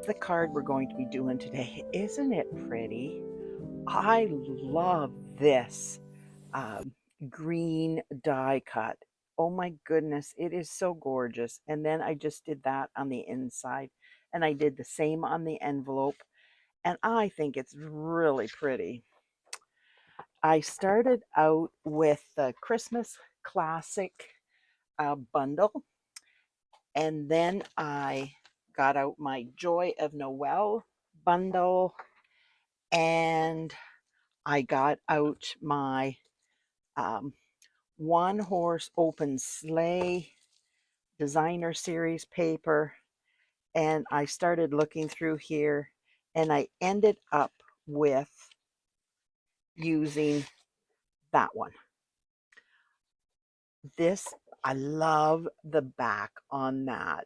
the card we're going to be doing today. Isn't it pretty? I love this um, green die cut. Oh my goodness, it is so gorgeous. And then I just did that on the inside, and I did the same on the envelope, and I think it's really pretty. I started out with the Christmas Classic bundle, and then I got out my Joy of Noel bundle, and I got out my um, one horse open sleigh designer series paper, and I started looking through here, and I ended up with using that one. This, I love the back on that.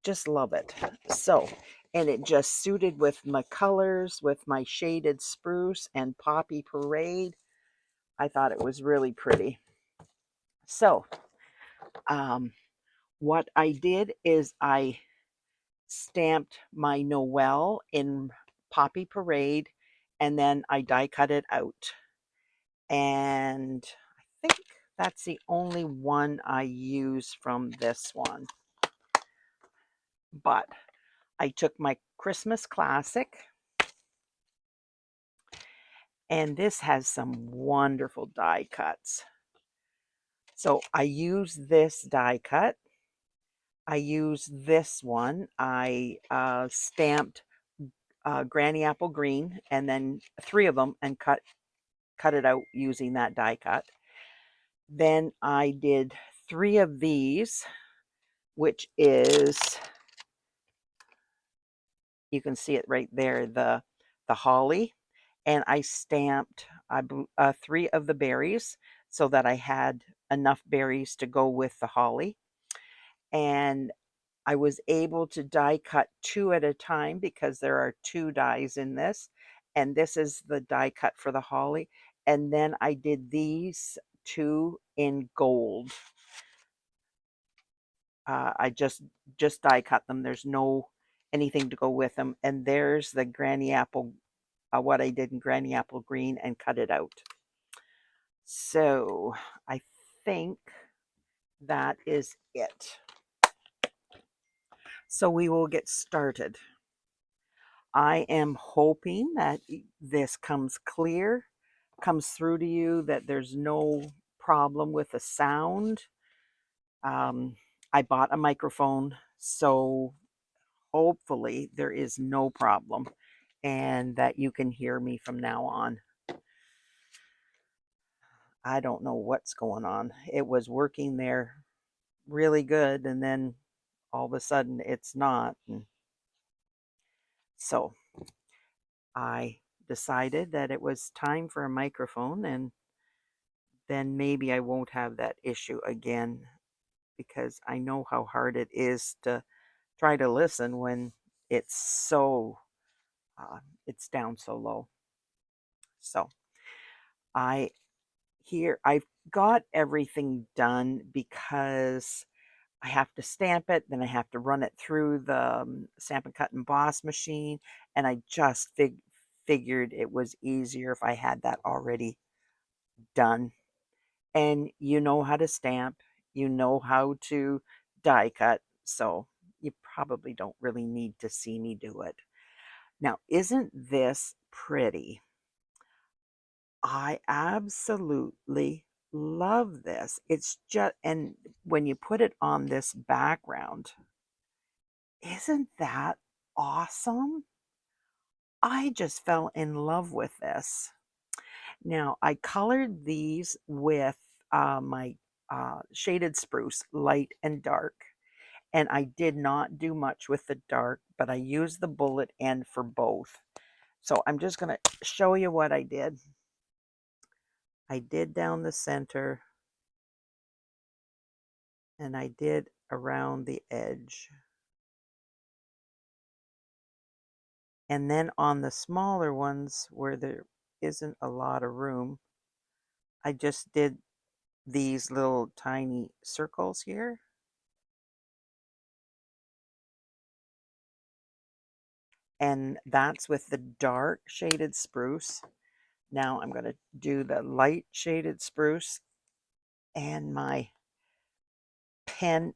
Just love it. So, and it just suited with my colors, with my shaded spruce and poppy parade. I thought it was really pretty. So, um, what I did is I stamped my Noel in Poppy Parade, and then I die cut it out. And I think that's the only one I use from this one. But I took my Christmas Classic, and this has some wonderful die cuts. So I use this die cut. I use this one. I stamped Granny Apple Green, and then 3 of them, and cut it out using that die cut. Then I did 3 of these, which is, you can see it right there, the holly, and I stamped 3 of the berries so that I had enough berries to go with the holly. And I was able to die cut 2 at a time because there are 2 dies in this, and this is the die cut for the holly. And then I did these 2 in gold. I just die cut them. There's no anything to go with them. And there's the Granny Apple, what I did in Granny Apple Green, and cut it out. So I think that is it. So we will get started. I am hoping that this comes clear, comes through to you, that there's no problem with the sound. I bought a microphone, so hopefully there is no problem and that you can hear me from now on. I don't know what's going on. It was working there really good, and then all of a sudden it's not. And so I decided that it was time for a microphone, and then maybe I won't have that issue again, because I know how hard it is to try to listen when it's so it's down so low. So I I've got everything done because I have to stamp it, then I have to run it through the stamp and cut emboss machine, and I just figured it was easier if I had that already done. And you know how to stamp, you know how to die cut, so you probably don't really need to see me do it. Now, isn't this pretty? I absolutely love this. It's just, and when you put it on this background, isn't that awesome? I just fell in love with this. Now, I colored these with my shaded spruce, light and dark. And I did not do much with the dark, but I used the bullet end for both. So I'm just going to show you what I did. I did down the center, and I did around the edge. And then on the smaller ones where there isn't a lot of room, I just did these little tiny circles here. and that's with the dark shaded spruce. Now I'm going to do the light shaded spruce, and my pen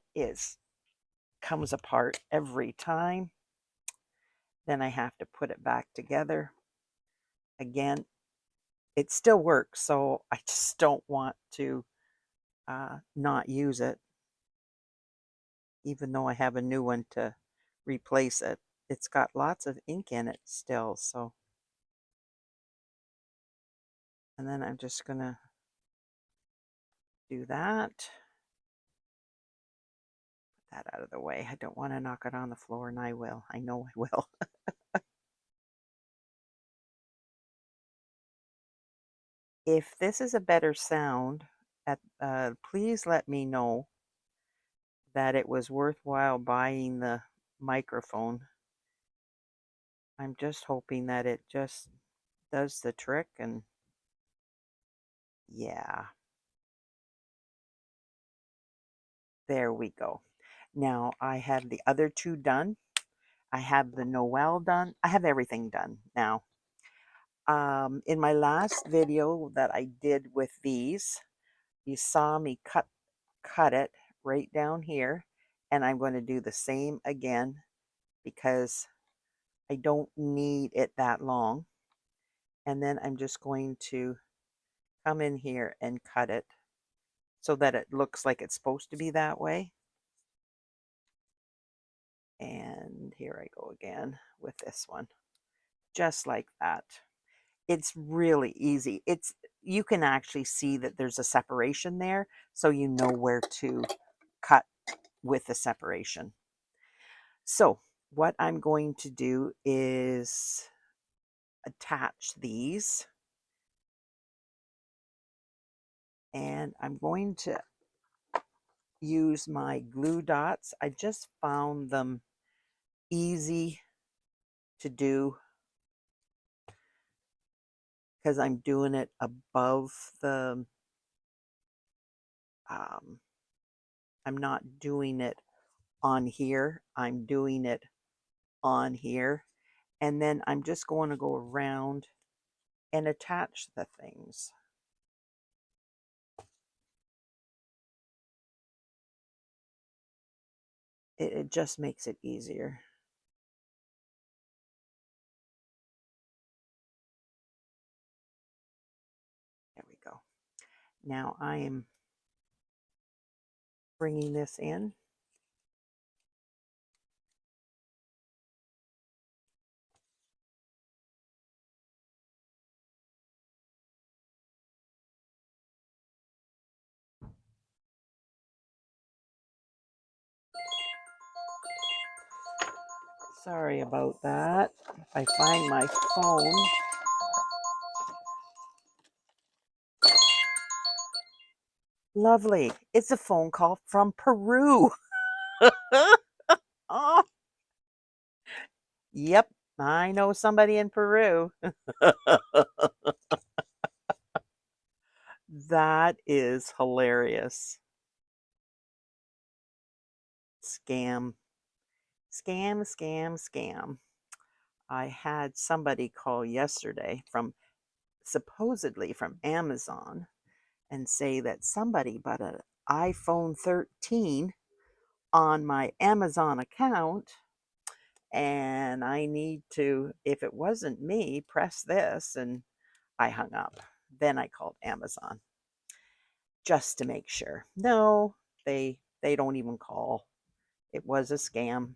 comes apart every time. Then I have to put it back together again. It still works, so I just don't want to not use it, even though I have a new one to replace it. It's got lots of ink in it still, so. And then I'm just going to do that. Put that out of the way. I don't want to knock it on the floor, and I will. I know I will. If this is a better sound, please let me know that it was worthwhile buying the microphone. I'm just hoping that it just does the trick, and yeah. There we go. Now I have the other two done. I have the Noel done. I have everything done now. In my last video that I did with these, you saw me cut it right down here, and I'm going to do the same again because I don't need it that long. And then I'm just going to come in here and cut it so that it looks like it's supposed to be that way. And here I go again with this one, just like that. It's really easy. You can actually see that there's a separation there, so you know where to cut with the separation. So what I'm going to do is attach these, and I'm going to use my glue dots. I just found them easy to do because I'm doing it above the I'm not doing it on here. I'm doing it on here. And then I'm just going to go around and attach the things. It just makes it easier. There we go. Now I am bringing this in. Sorry about that. If I find my phone. Lovely. It's a phone call from Peru. Oh, yep. I know somebody in Peru. That is hilarious. Scam. Scam, scam, scam. I had somebody call yesterday supposedly from Amazon and say that somebody bought an iPhone 13 on my Amazon account, and I need to, if it wasn't me, press this, and I hung up. Then I called Amazon just to make sure. No, they don't even call. It was a scam.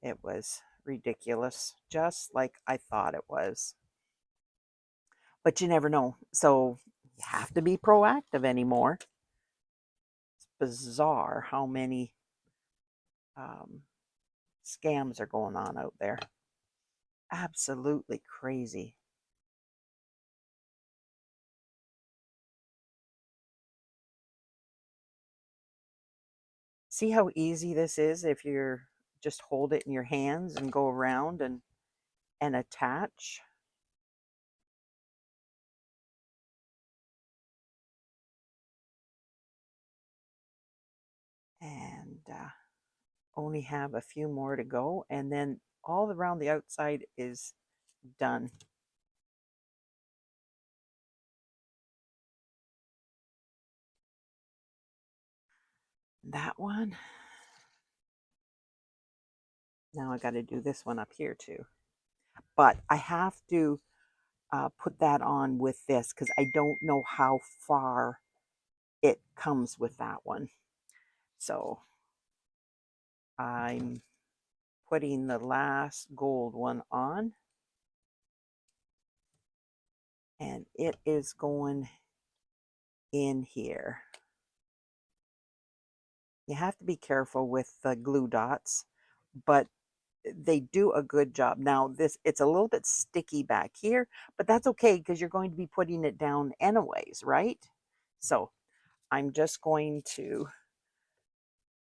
It was ridiculous, just like I thought it was. But you never know. So you have to be proactive anymore. It's bizarre how many scams are going on out there. Absolutely crazy. See how easy this is if you're just hold it in your hands and go around and attach. And only have a few more to go, and then all around the outside is done. That one. Now I got to do this one up here too. But I have to put that on with this because I don't know how far it comes with that one. So I'm putting the last gold one on, and it is going in here. You have to be careful with the glue dots, but they do a good job. Now it's a little bit sticky back here, but that's okay because you're going to be putting it down anyways, right? So I'm just going to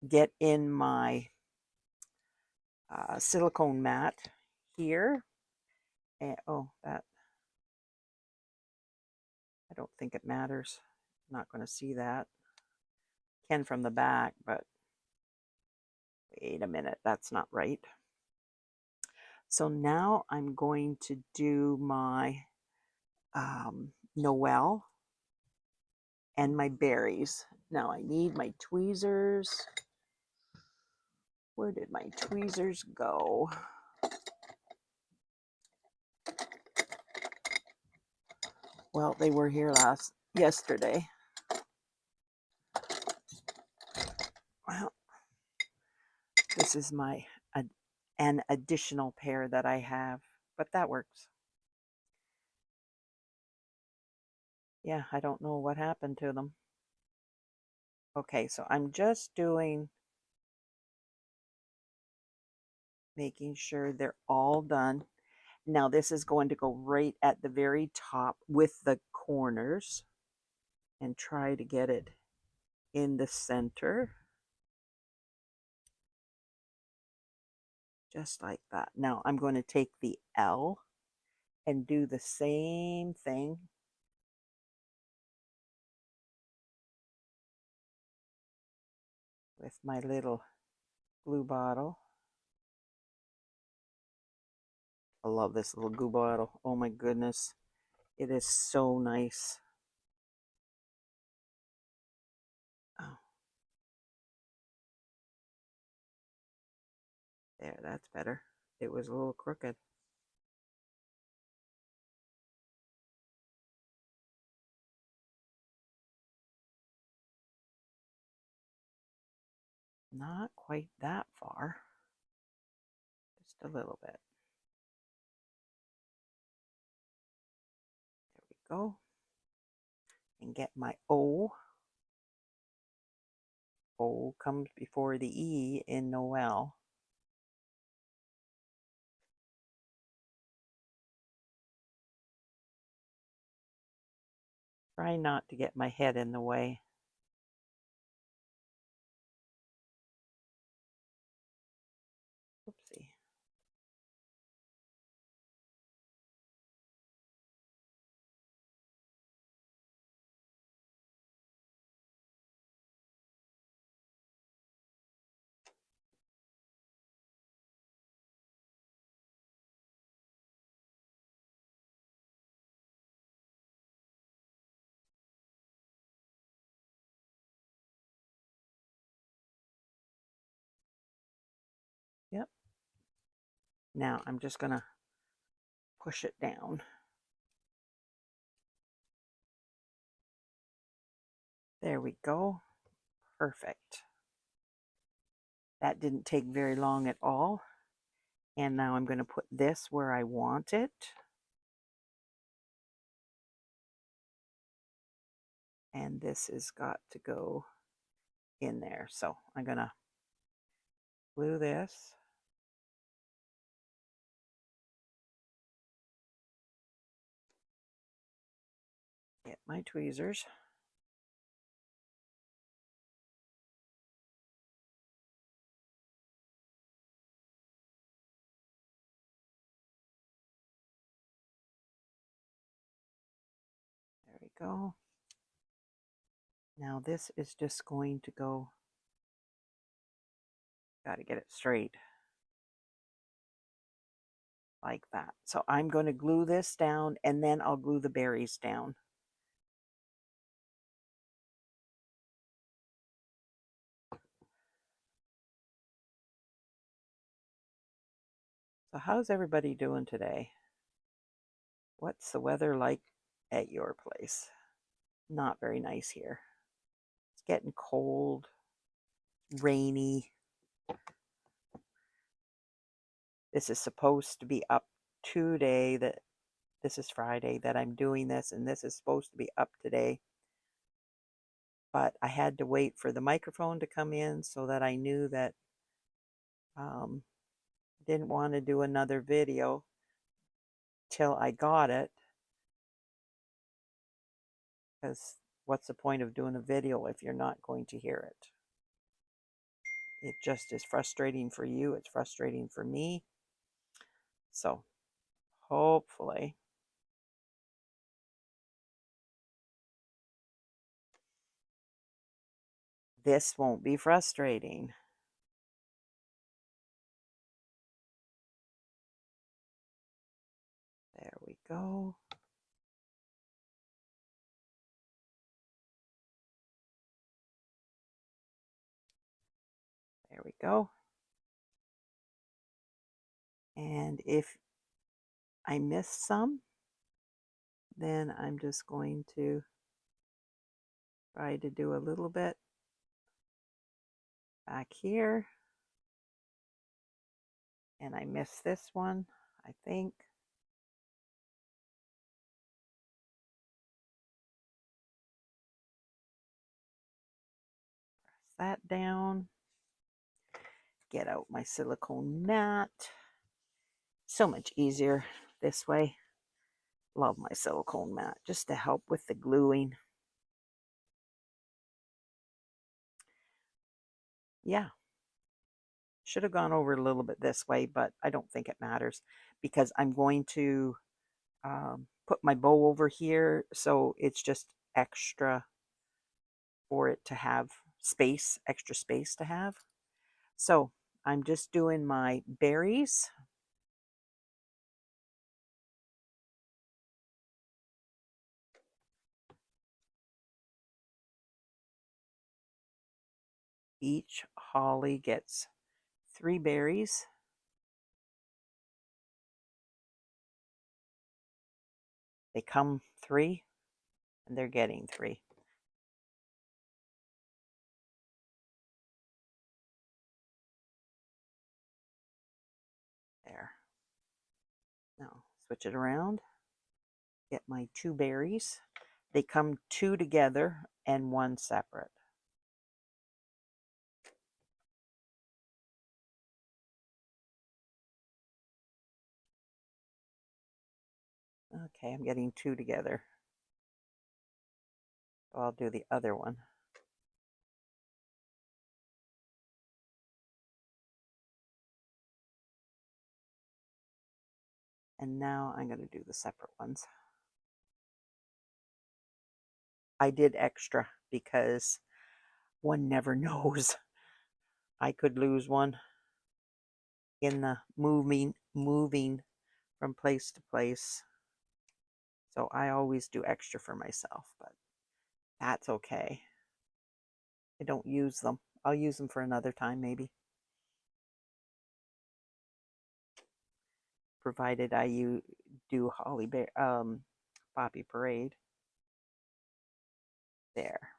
get in my silicone mat here. And oh, that, I don't think it matters. I'm not going to see that. Can from the back, but wait a minute, that's not right. So now I'm going to do my Noel and my berries. Now I need my tweezers. Where did my tweezers go? Well, they were here yesterday. Well, this is my an additional pair that I have, but that works. Yeah, I don't know what happened to them. Okay, so I'm just making sure they're all done. Now this is going to go right at the very top with the corners and try to get it in the center. Just like that. Now I'm going to take the L and do the same thing with my little glue bottle. I love this little glue bottle. Oh my goodness. It is so nice. Oh, there, that's better. It was a little crooked. Not quite that far. Just a little bit. There we go. And get my O. O comes before the E in Noel. Try not to get my head in the way. Oopsie. Yep. Now I'm just going to push it down. There we go. Perfect. That didn't take very long at all. And now I'm going to put this where I want it. And this has got to go in there. So I'm going to glue this. Get my tweezers. There we go. Now this is just going to go, got to get it straight. like that. So I'm going to glue this down and then I'll glue the berries down. So how's everybody doing today? What's the weather like at your place? Not very nice here. It's getting cold, rainy. This is supposed to be up today. This is Friday that I'm doing this, and this is supposed to be up today. But I had to wait for the microphone to come in so that I knew that didn't want to do another video till I got it, because what's the point of doing a video if you're not going to hear it? It just is frustrating for you. It's frustrating for me. So hopefully this won't be frustrating. There we go. There we go. And if I miss some, then I'm just going to try to do a little bit back here. And I missed this one, I think. Press that down. Get out my silicone mat. So much easier this way. Love my silicone mat just to help with the gluing. Yeah, should have gone over a little bit this way, but I don't think it matters because I'm going to put my bow over here, so it's just extra for it to have space, extra space to have. So I'm just doing my berries. Each holly gets 3 berries. They come 3, and they're getting 3. There. Now switch it around. Get my 2 berries. They come 2 together and 1 separate. Okay, I'm getting 2 together. So I'll do the other one. And now I'm going to do the separate ones. I did extra because one never knows. I could lose one in the moving from place to place. So I always do extra for myself, but that's okay. I don't use them. I'll use them for another time maybe. Provided I do Poppy Parade. There.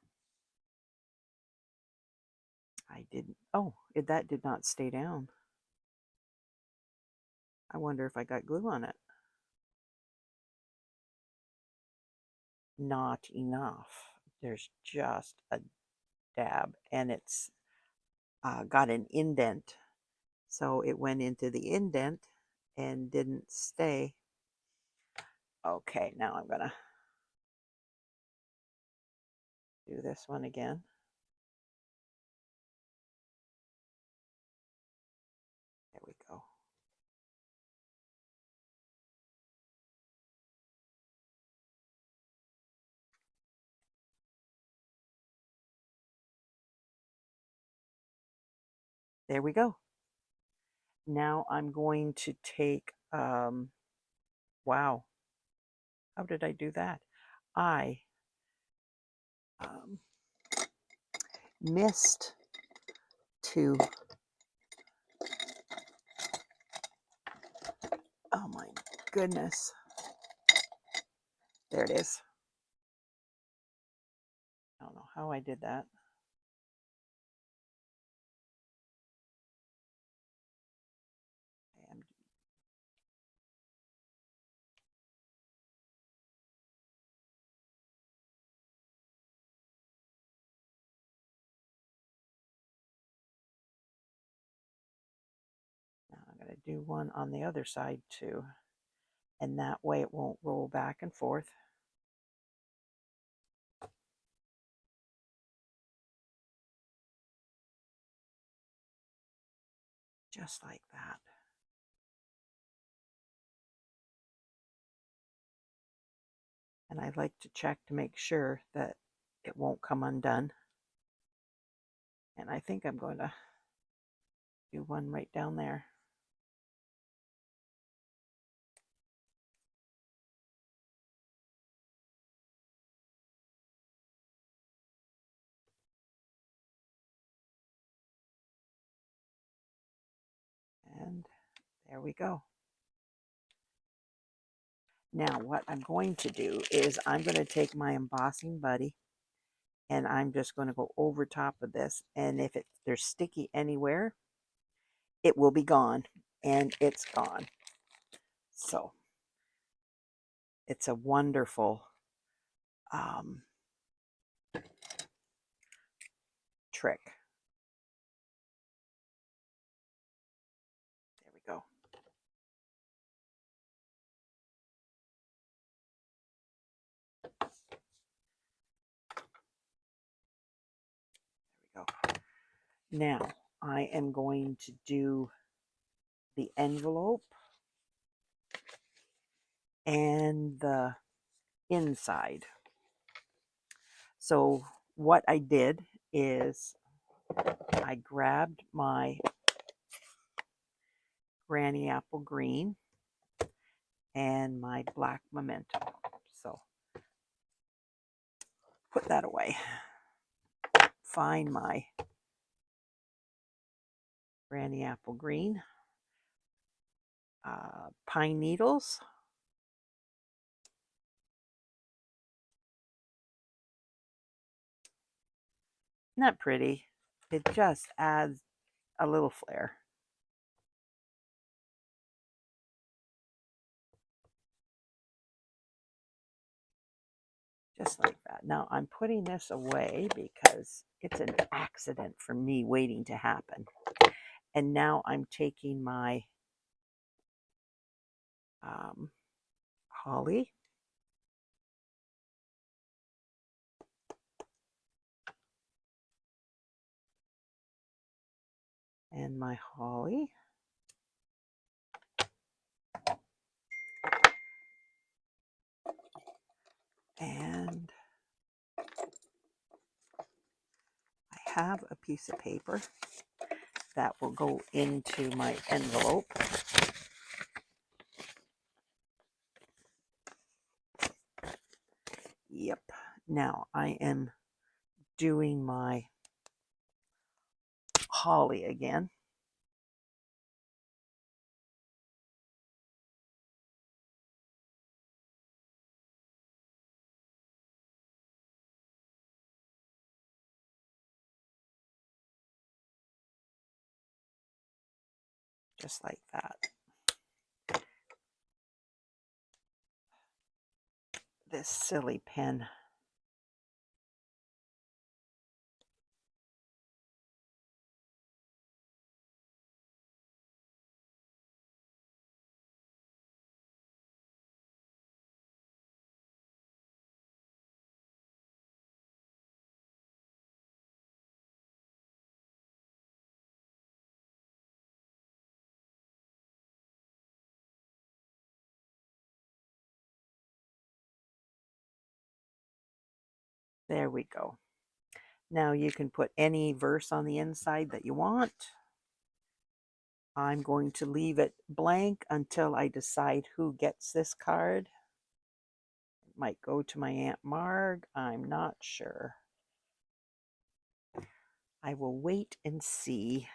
I didn't. Oh, that did not stay down. I wonder if I got glue on it. Not enough. There's just a dab, and it's got an indent. So it went into the indent and didn't stay. Okay, now I'm going to do this one again. There we go. There we go. Now I'm going to take Wow. How did I do that? I um, missed to, oh my goodness. There it is. I don't know how I did that. I'm going to do one on the other side too. And that way it won't roll back and forth. Just like that. And I like to check to make sure that it won't come undone. And I think I'm going to do one right down there. And there we go. Now what I'm going to do is I'm going to take my embossing buddy and I'm just going to go over top of this. And if there's sticky anywhere, it will be gone. And it's gone. So it's a wonderful trick. There we go. There we go. Now I am going to do the envelope and the inside. So what I did is I grabbed my Granny Apple Green and my black Memento. So put that away. Find my Granny Apple Green, pine needles, not pretty. It just adds a little flair. Just like that. Now I'm putting this away because it's an accident for me waiting to happen. And now I'm taking my holly and my holly. And I have a piece of paper that will go into my envelope. Yep. Now I am doing my holly again. Just like that. This silly pen. There we go. Now you can put any verse on the inside that you want. I'm going to leave it blank until I decide who gets this card. It might go to my Aunt Marg. I'm not sure. I will wait and see.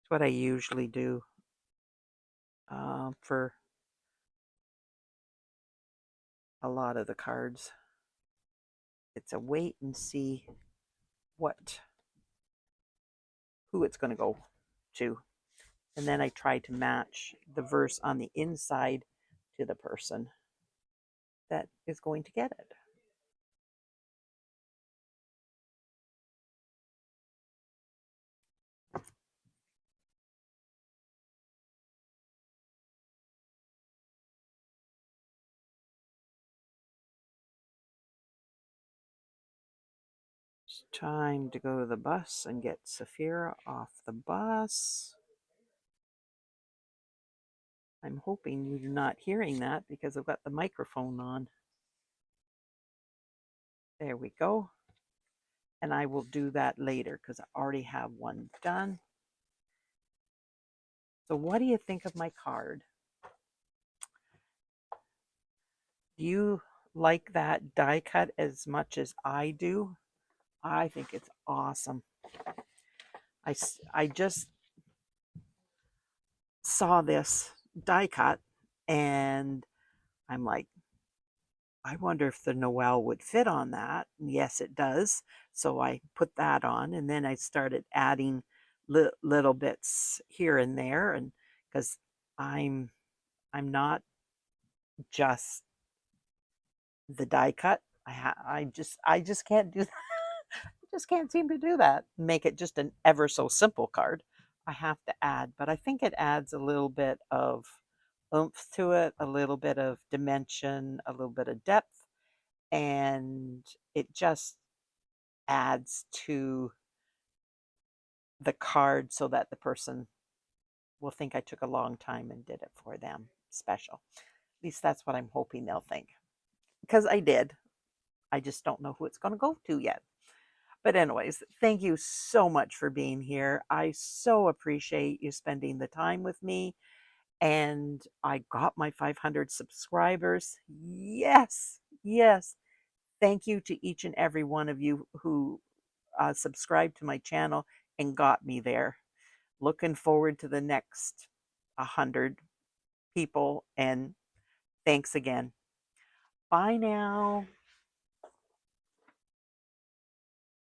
It's what I usually do for a lot of the cards. It's a wait and see who it's going to go to. And then I try to match the verse on the inside to the person that is going to get it. It's time to go to the bus and get Saphira off the bus. I'm hoping you're not hearing that because I've got the microphone on. There we go. And I will do that later because I already have one done. So what do you think of my card? Do you like that die cut as much as I do? I think it's awesome. I just saw this die cut and I'm like, I wonder if the Noel would fit on that. And yes, it does. So I put that on and then I started adding little bits here and there, and because I'm not just the die cut. I just can't do that. I just can't seem to do that. Make it just an ever so simple card. I have to add, but I think it adds a little bit of oomph to it, a little bit of dimension, a little bit of depth, and it just adds to the card so that the person will think I took a long time and did it for them special. At least that's what I'm hoping they'll think. Because I did. I just don't know who it's going to go to yet. But anyways, thank you so much for being here. I so appreciate you spending the time with me. And I got my 500 subscribers. Yes, yes. Thank you to each and every one of you who subscribed to my channel and got me there. Looking forward to the next 100 people. And thanks again. Bye now.